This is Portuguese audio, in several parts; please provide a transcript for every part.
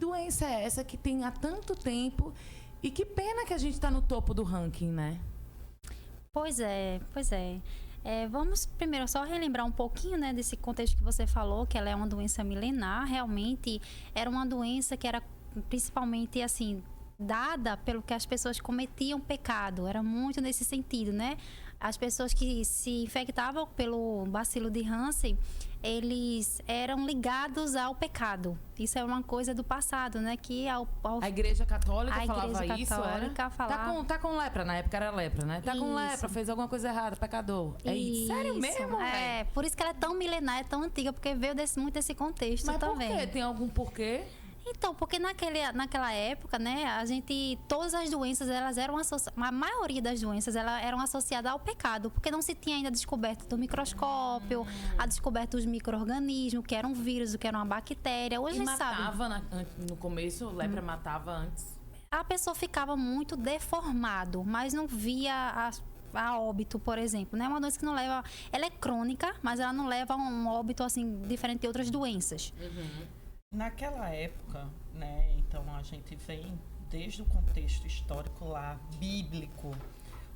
doença é essa que tem há tanto tempo? E que pena que a gente está no topo do ranking, né? Pois é, pois é. Vamos primeiro só relembrar um pouquinho, né, desse contexto que você falou, que ela é uma doença milenar. Realmente era uma doença que era principalmente assim dada pelo que as pessoas cometiam pecado. Era muito nesse sentido, né? As pessoas que se infectavam pelo bacilo de Hansen, eles eram ligados ao pecado. Isso é uma coisa do passado, né? Que a Igreja Católica a falava Igreja isso, Católica falava... Tá com lepra, na época era lepra, né? Tá com Isso. lepra, fez alguma coisa errada, pecador. É isso. Sério mesmo, É, por isso que ela é tão milenar, é tão antiga, porque veio muito desse contexto. Mas também. Por quê? Tem algum porquê? Então, porque naquela época, né, todas as doenças, elas eram a maioria das doenças, elas eram associadas ao pecado, porque não se tinha ainda descoberto do microscópio, a descoberta dos micro-organismos, que era um vírus, que era uma bactéria. Hoje a gente sabe. No começo, lepra matava antes? A pessoa ficava muito deformado, mas não via a óbito, por exemplo, né? Uma doença que não leva... Ela é crônica, mas ela não leva a um óbito, assim, diferente de outras doenças. Naquela época, né, então a gente vem desde o contexto histórico lá, bíblico,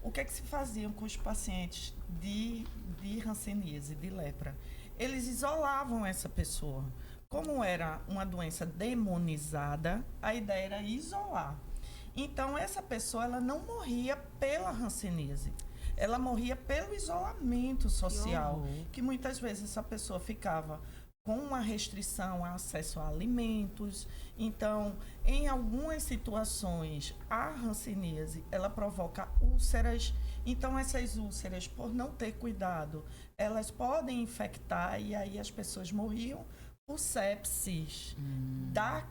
o que é que se faziam com os pacientes de hanseníase, de lepra? Eles isolavam essa pessoa. Como era uma doença demonizada, a ideia era isolar. Então, essa pessoa ela não morria pela hanseníase. Ela morria pelo isolamento social, que muitas vezes essa pessoa ficava com uma restrição a acesso a alimentos. Então, em algumas situações, a hanseníase, ela provoca úlceras. Então, essas úlceras, por não ter cuidado, elas podem infectar e aí as pessoas morriam por sepsis da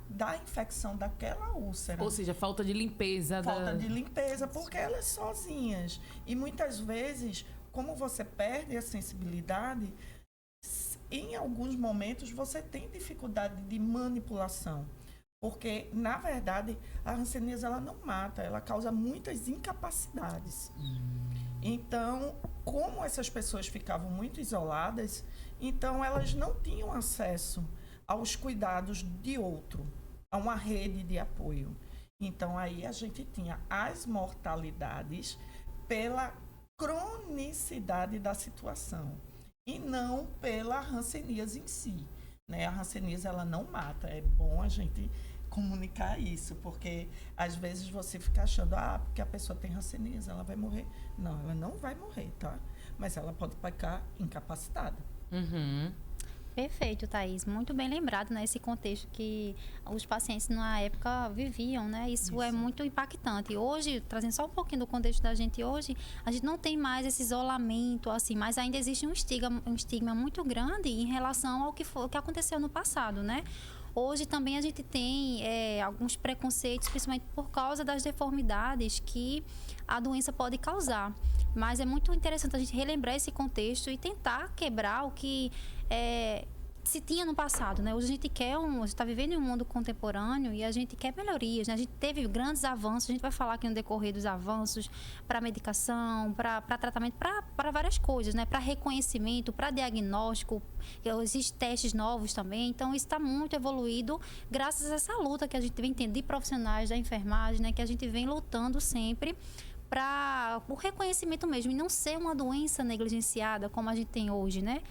infecção daquela úlcera. Ou seja, falta de limpeza. Falta de limpeza, porque elas sozinhas. E muitas vezes, como você perde a sensibilidade, em alguns momentos você tem dificuldade de manipulação, porque na verdade a hanseníase ela não mata, ela causa muitas incapacidades. Então, como essas pessoas ficavam muito isoladas, então elas não tinham acesso aos cuidados de outro, a uma rede de apoio. Então aí a gente tinha as mortalidades pela cronicidade da situação e não pela hanseníase em si, né? A hanseníase ela não mata, é bom a gente comunicar isso, porque às vezes você fica achando, porque a pessoa tem hanseníase, ela vai morrer. Não, ela não vai morrer, tá? Mas ela pode ficar incapacitada. Perfeito, Thaís. Muito bem lembrado, né? Esse contexto que os pacientes na época viviam, né? Isso é muito impactante. Hoje, trazendo só um pouquinho do contexto da gente hoje, a gente não tem mais esse isolamento, assim, mas ainda existe um estigma muito grande em relação ao que aconteceu no passado, né? Hoje também a gente tem alguns preconceitos, principalmente por causa das deformidades que a doença pode causar. Mas é muito interessante a gente relembrar esse contexto e tentar quebrar o que se tinha no passado, né? Hoje a gente está vivendo em um mundo contemporâneo e a gente quer melhorias, né? A gente teve grandes avanços, a gente vai falar aqui no decorrer dos avanços para medicação, para tratamento, para várias coisas, né? Para reconhecimento, para diagnóstico, existem testes novos também, então isso está muito evoluído graças a essa luta que a gente vem tendo de profissionais da enfermagem, né? Que a gente vem lutando sempre para o reconhecimento mesmo, e não ser uma doença negligenciada como a gente tem hoje, né?